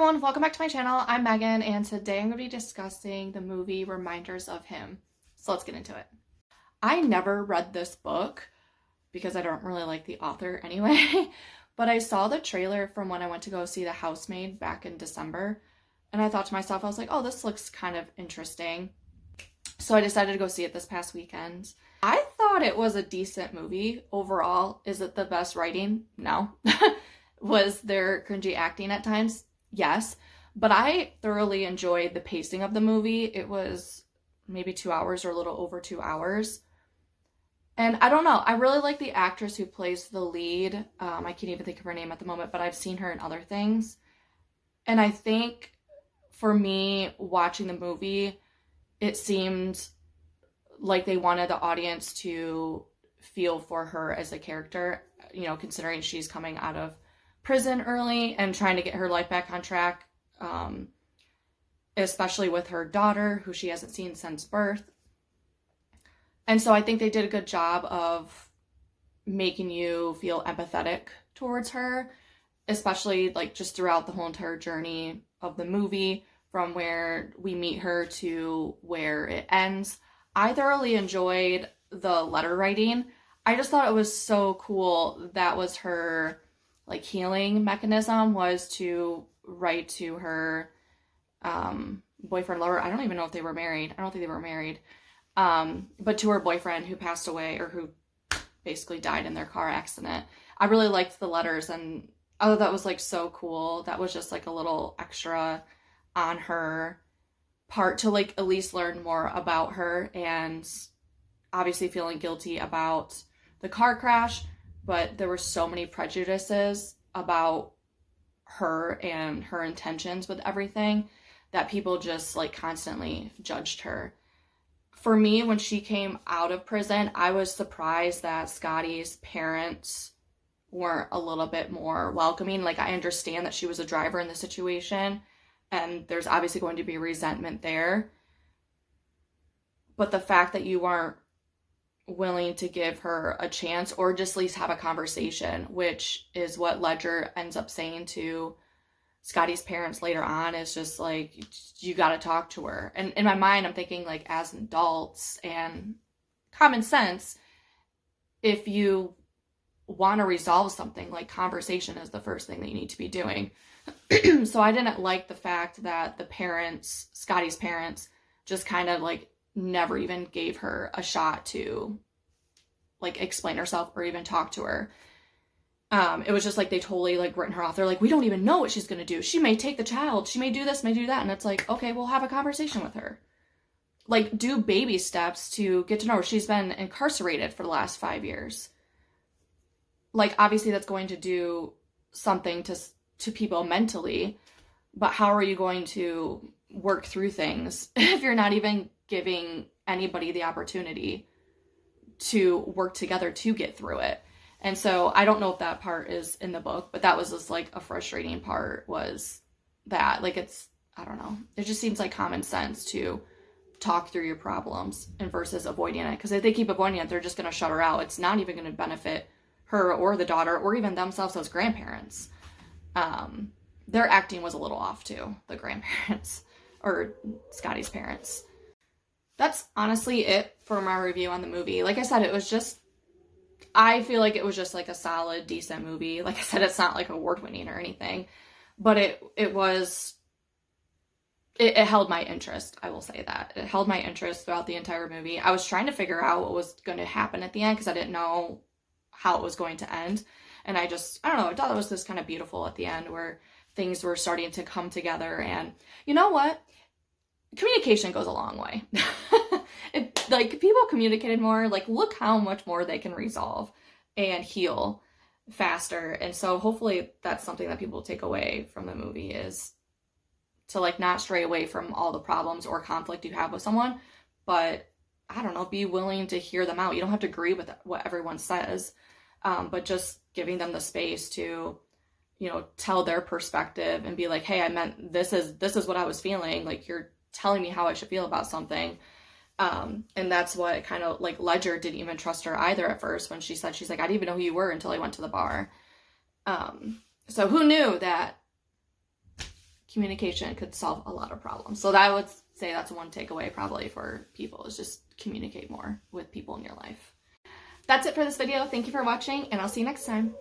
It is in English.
everyone, welcome back to my channel. I'm Megan, and today I'm going to be discussing the movie Reminders of Him. So let's get into it. I never read this book because I don't really like the author anyway, but I saw the trailer from when I went to go see The Housemaid back in December, and I thought to myself, I was like, oh, this looks kind of interesting. So I decided to go see it this past weekend. I thought it was a decent movie overall. Is it the best writing? No. Was there cringy acting at times? Yes. But I thoroughly enjoyed the pacing of the movie. It was maybe 2 hours or a little over 2 hours. And I don't know. I really like the actress who plays the lead. I can't even think of her name at the moment, but I've seen her in other things. And I think for me, watching the movie, it seemed like they wanted the audience to feel for her as a character, you know, considering she's coming out of prison early and trying to get her life back on track, especially with her daughter, who she hasn't seen since birth. And so I think they did a good job of making you feel empathetic towards her, especially like just throughout the whole entire journey of the movie, from where we meet her to where it ends. I thoroughly enjoyed the letter writing. I just thought it was so cool. That was her like healing mechanism, was to write to her boyfriend, lover. I don't even know if they were married. I don't think they were married. But to her boyfriend who passed away, or who basically died in their car accident. I really liked the letters, and I thought that was like so cool. That was just like a little extra on her part to like at least learn more about her, and obviously feeling guilty about the car crash, but there were so many prejudices about her and her intentions with everything that people just like constantly judged her. For me, when she came out of prison, I was surprised that Scotty's parents weren't a little bit more welcoming. Like, I understand that she was a driver in the situation, and there's obviously going to be resentment there. But the fact that you aren't willing to give her a chance, or just at least have a conversation, which is what Ledger ends up saying to Scotty's parents later on, is just like, you got to talk to her. And in my mind, I'm thinking like, as adults and common sense, if you want to resolve something, like, conversation is the first thing that you need to be doing. So I didn't like the fact that the parents, Scotty's parents, just kind of like never even gave her a shot to like explain herself or even talk to her. It was just like they totally like written her off. They're like, we don't even know what she's gonna do. She may take the child. She may do this, may do that. And it's like, okay, we'll have a conversation with her. Like, do baby steps to get to know her. She's been incarcerated for the last 5 years. Like, obviously that's going to do something to people mentally, but how are you going to work through things if you're not even giving anybody the opportunity to work together to get through it? And so I don't know if that part is in the book, but that was just like a frustrating part, was that, like, it's, I don't know, it just seems like common sense to talk through your problems and versus avoiding it. Because if they keep avoiding it, they're just going to shut her out. It's not even going to benefit her or the daughter or even themselves as grandparents. Their acting was a little off too, the grandparents, or Scotty's parents. That's honestly it for my review on the movie. Like I said, it was just, I feel like it was just like a solid, decent movie. Like I said, it's not like award-winning or anything, but it held my interest. I will say that. It held my interest throughout the entire movie. I was trying to figure out what was going to happen at the end because I didn't know how it was going to end. And I don't know, I thought it was just kind of beautiful at the end, where things were starting to come together. And you know what? Communication goes a long way. If like people communicated more, like, look how much more they can resolve and heal faster. And so hopefully that's something that people take away from the movie, is to like not stray away from all the problems or conflict you have with someone, but I don't know, be willing to hear them out. You don't have to agree with what everyone says, but just giving them the space to, you know, tell their perspective and be like, hey, I meant this is what I was feeling. Like, you're telling me how I should feel about something. And that's what kind of like Ledger didn't even trust her either at first, when she said, she's like, I didn't even know who you were until I went to the bar. So who knew that communication could solve a lot of problems. So I would say that's one takeaway probably for people, is just communicate more with people in your life. That's it for this video. Thank you for watching, and I'll see you next time.